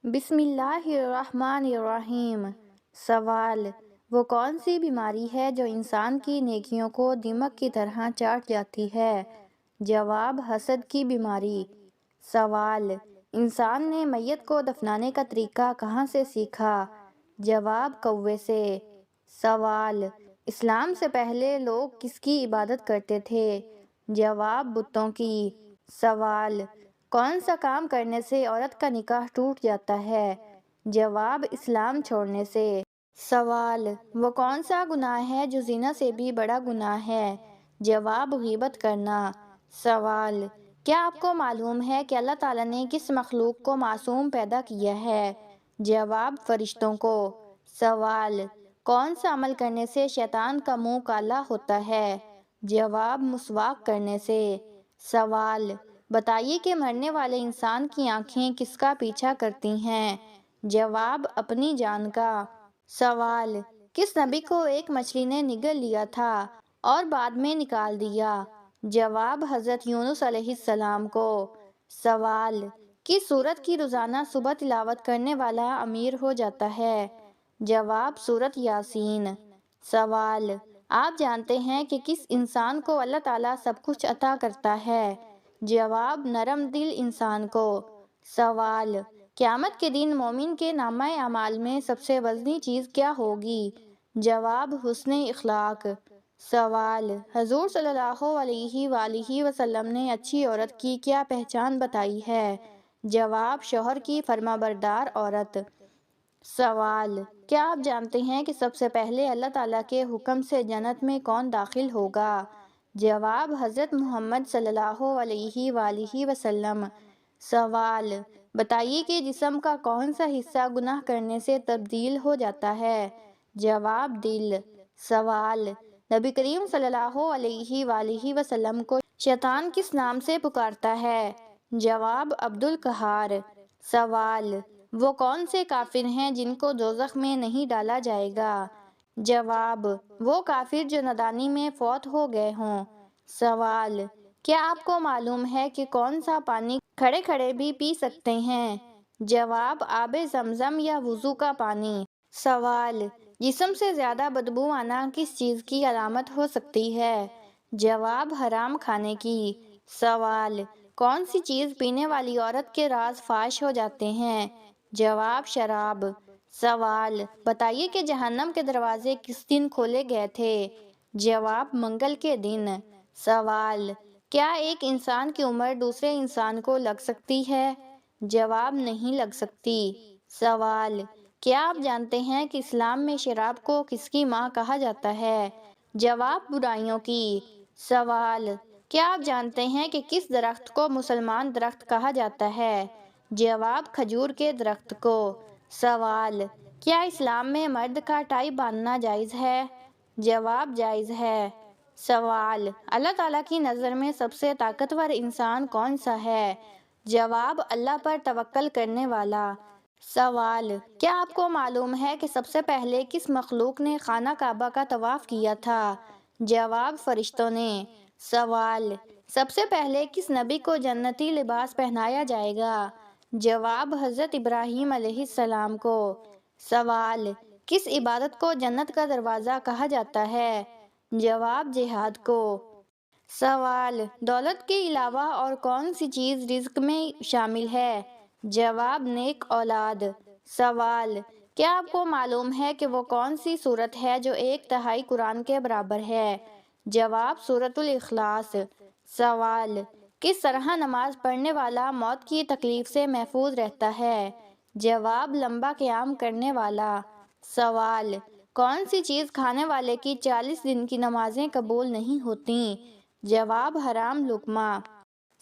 بسم اللہ الرحمن الرحیم۔ سوال: وہ کون سی بیماری ہے جو انسان کی نیکیوں کو دمک کی طرح چاٹ جاتی ہے؟ جواب: حسد کی بیماری۔ سوال: انسان نے میت کو دفنانے کا طریقہ کہاں سے سیکھا؟ جواب: کوے سے۔ سوال: اسلام سے پہلے لوگ کس کی عبادت کرتے تھے؟ جواب: بتوں کی۔ سوال: کون سا کام کرنے سے عورت کا نکاح ٹوٹ جاتا ہے؟ جواب: اسلام چھوڑنے سے۔ سوال: وہ کون سا گناہ ہے جو زنا سے بھی بڑا گناہ ہے؟ جواب: غیبت کرنا۔ سوال: کیا آپ کو معلوم ہے کہ اللہ تعالیٰ نے کس مخلوق کو معصوم پیدا کیا ہے؟ جواب: فرشتوں کو۔ سوال: کون سا عمل کرنے سے شیطان کا منہ کالا ہوتا ہے؟ جواب: مسواک کرنے سے۔ سوال: بتائیے کہ مرنے والے انسان کی آنکھیں کس کا پیچھا کرتی ہیں؟ جواب: اپنی جان کا۔ سوال: کس نبی کو ایک مچھلی نے نگل لیا تھا اور بعد میں نکال دیا؟ جواب: حضرت یونس علیہ السلام کو۔ سوال: کس سورت کی روزانہ صبح تلاوت کرنے والا امیر ہو جاتا ہے؟ جواب: سورت یاسین۔ سوال: آپ جانتے ہیں کہ کس انسان کو اللہ تعالیٰ سب کچھ عطا کرتا ہے؟ جواب: نرم دل انسان کو۔ سوال: قیامت کے دن مومن کے نامہ اعمال میں سب سے وزنی چیز کیا ہوگی؟ جواب: حسن اخلاق۔ سوال: حضور صلی اللہ علیہ وآلہ وسلم نے اچھی عورت کی کیا پہچان بتائی ہے؟ جواب: شوہر کی فرمانبردار عورت۔ سوال: کیا آپ جانتے ہیں کہ سب سے پہلے اللہ تعالیٰ کے حکم سے جنت میں کون داخل ہوگا؟ جواب: حضرت محمد صلی اللہ علیہ وآلہ وسلم۔ سوال: بتائیے کہ جسم کا کون سا حصہ گناہ کرنے سے تبدیل ہو جاتا ہے؟ جواب: دل۔ سوال: نبی کریم صلی اللہ علیہ وآلہ وسلم کو شیطان کس نام سے پکارتا ہے؟ جواب: عبد القہار۔ سوال: وہ کون سے کافر ہیں جن کو دوزخ میں نہیں ڈالا جائے گا؟ جواب: وہ کافر جو نادانی میں فوت ہو گئے ہوں۔ سوال: کیا آپ کو معلوم ہے کہ کون سا پانی کھڑے کھڑے بھی پی سکتے ہیں؟ جواب: آب زمزم یا وضو کا پانی۔ سوال: جسم سے زیادہ بدبو آنا کس چیز کی علامت ہو سکتی ہے؟ جواب: حرام کھانے کی۔ سوال: کون سی چیز پینے والی عورت کے راز فاش ہو جاتے ہیں؟ جواب: شراب۔ سوال: بتائیے کہ جہنم کے دروازے کس دن کھولے گئے تھے؟ جواب: منگل کے دن۔ سوال: کیا ایک انسان کی عمر دوسرے انسان کو لگ سکتی ہے؟ جواب: نہیں لگ سکتی۔ سوال: کیا آپ جانتے ہیں کہ اسلام میں شراب کو کس کی ماں کہا جاتا ہے؟ جواب: برائیوں کی۔ سوال: کیا آپ جانتے ہیں کہ کس درخت کو مسلمان درخت کہا جاتا ہے؟ جواب: کھجور کے درخت کو۔ سوال: کیا اسلام میں مرد کا ٹائی باندھنا جائز ہے؟ جواب: جائز ہے۔ سوال: اللہ تعالیٰ کی نظر میں سب سے طاقتور انسان کون سا ہے؟ جواب: اللہ پر توکل کرنے والا۔ سوال: کیا آپ کو معلوم ہے کہ سب سے پہلے کس مخلوق نے خانہ کعبہ کا طواف کیا تھا؟ جواب: فرشتوں نے۔ سوال: سب سے پہلے کس نبی کو جنتی لباس پہنایا جائے گا؟ جواب: حضرت ابراہیم علیہ السلام کو۔ سوال: کس عبادت کو جنت کا دروازہ کہا جاتا ہے؟ جواب: جہاد کو۔ سوال: دولت کے علاوہ اور کون سی چیز رزق میں شامل ہے؟ جواب: نیک اولاد۔ سوال: کیا آپ کو معلوم ہے کہ وہ کون سی سورت ہے جو 1/3 قرآن کے برابر ہے؟ جواب: سورۃ الاخلاص۔ سوال: کس طرح نماز پڑھنے والا موت کی تکلیف سے محفوظ رہتا ہے؟ جواب: لمبا قیام کرنے والا۔ سوال: کون سی چیز کھانے والے کی 40 دن کی نمازیں قبول نہیں ہوتیں؟ جواب: حرام لقمہ۔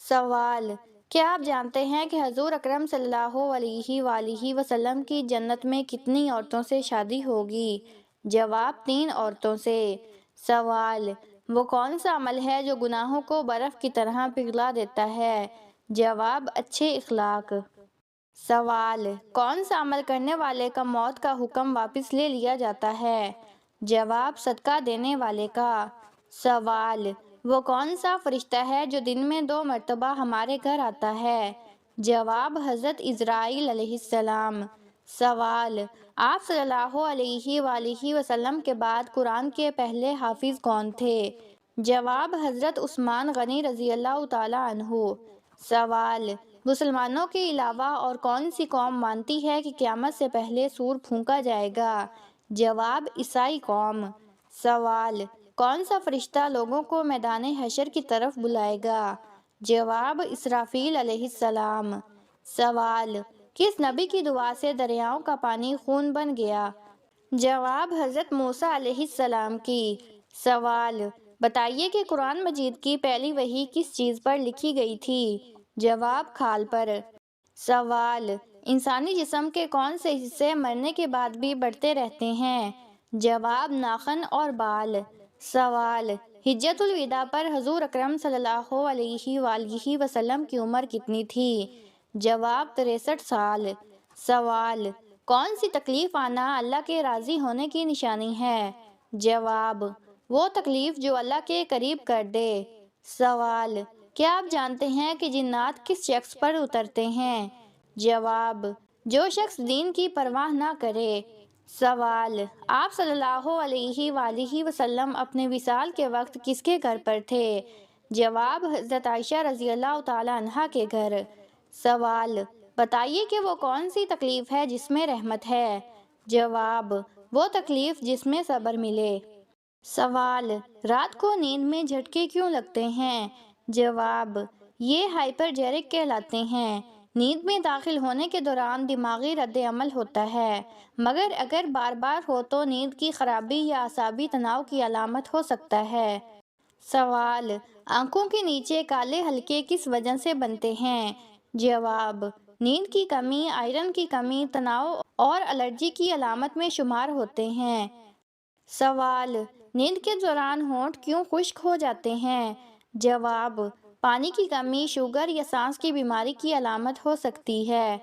سوال: کیا آپ جانتے ہیں کہ حضور اکرم صلی اللہ علیہ وآلہ وسلم کی جنت میں کتنی عورتوں سے شادی ہوگی؟ جواب: 3 عورتوں سے۔ سوال: وہ کون سا عمل ہے جو گناہوں کو برف کی طرح پگھلا دیتا ہے؟ جواب: اچھے اخلاق۔ سوال: کون سا عمل کرنے والے کا موت کا حکم واپس لے لیا جاتا ہے؟ جواب: صدقہ دینے والے کا۔ سوال: وہ کون سا فرشتہ ہے جو دن میں 2 مرتبہ ہمارے گھر آتا ہے؟ جواب حضرت اسرائیل علیہ السلام۔ سوال، آپ صلی اللہ علیہ وآلہ وسلم کے بعد قرآن کے پہلے حافظ کون تھے؟ جواب حضرت عثمان غنی رضی اللہ تعالیٰ عنہ۔ سوال، مسلمانوں کے علاوہ اور کون سی قوم مانتی ہے کہ قیامت سے پہلے سور پھونکا جائے گا؟ جواب عیسائی قوم۔ سوال، کون سا فرشتہ لوگوں کو میدان حشر کی طرف بلائے گا؟ جواب اسرافیل علیہ السلام۔ سوال، کس نبی کی دعا سے دریاؤں کا پانی خون بن گیا؟ جواب حضرت موسیٰ علیہ السلام کی۔ سوال، بتائیے کہ قرآن مجید کی پہلی وحی کس چیز پر لکھی گئی تھی؟ جواب کھال پر۔ سوال، انسانی جسم کے کون سے حصے مرنے کے بعد بھی بڑھتے رہتے ہیں؟ جواب ناخن اور بال۔ سوال، حجۃ الوداع پر حضور اکرم صلی اللہ علیہ وآلہ وسلم کی عمر کتنی تھی؟ جواب 63 سال۔ سوال، کون سی تکلیف آنا اللہ کے راضی ہونے کی نشانی ہے؟ جواب، وہ تکلیف جو اللہ کے قریب کر دے۔ سوال، کیا آپ جانتے ہیں کہ جنات کس شخص پر اترتے ہیں؟ جواب، جو شخص دین کی پرواہ نہ کرے۔ سوال، آپ صلی اللہ علیہ وآلہ وسلم اپنے وصال کے وقت کس کے گھر پر تھے؟ جواب حضرت عائشہ رضی اللہ تعالی عنہا کے گھر۔ سوال، بتائیے کہ وہ کون سی تکلیف ہے جس میں رحمت ہے؟ جواب، وہ تکلیف جس میں صبر ملے۔ سوال، رات کو نیند میں جھٹکے کیوں لگتے ہیں؟ جواب، یہ ہائپرجیرک کہلاتے ہیں۔ نیند میں داخل ہونے کے دوران دماغی رد عمل ہوتا ہے، مگر اگر بار بار ہو تو نیند کی خرابی یا اعصابی تناؤ کی علامت ہو سکتا ہے۔ سوال، آنکھوں کے نیچے کالے حلقے کس وجہ سے بنتے ہیں؟ جواب، نیند کی کمی، آئرن کی کمی، تناؤ اور الرجی کی علامت میں شمار ہوتے ہیں۔ سوال، نیند کے دوران ہونٹ کیوں خشک ہو جاتے ہیں؟ جواب، پانی کی کمی، شوگر یا سانس کی بیماری کی علامت ہو سکتی ہے۔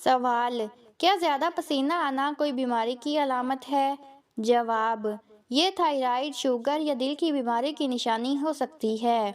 سوال، کیا زیادہ پسینہ آنا کوئی بیماری کی علامت ہے؟ جواب، یہ تھائرائیڈ، شوگر یا دل کی بیماری کی نشانی ہو سکتی ہے۔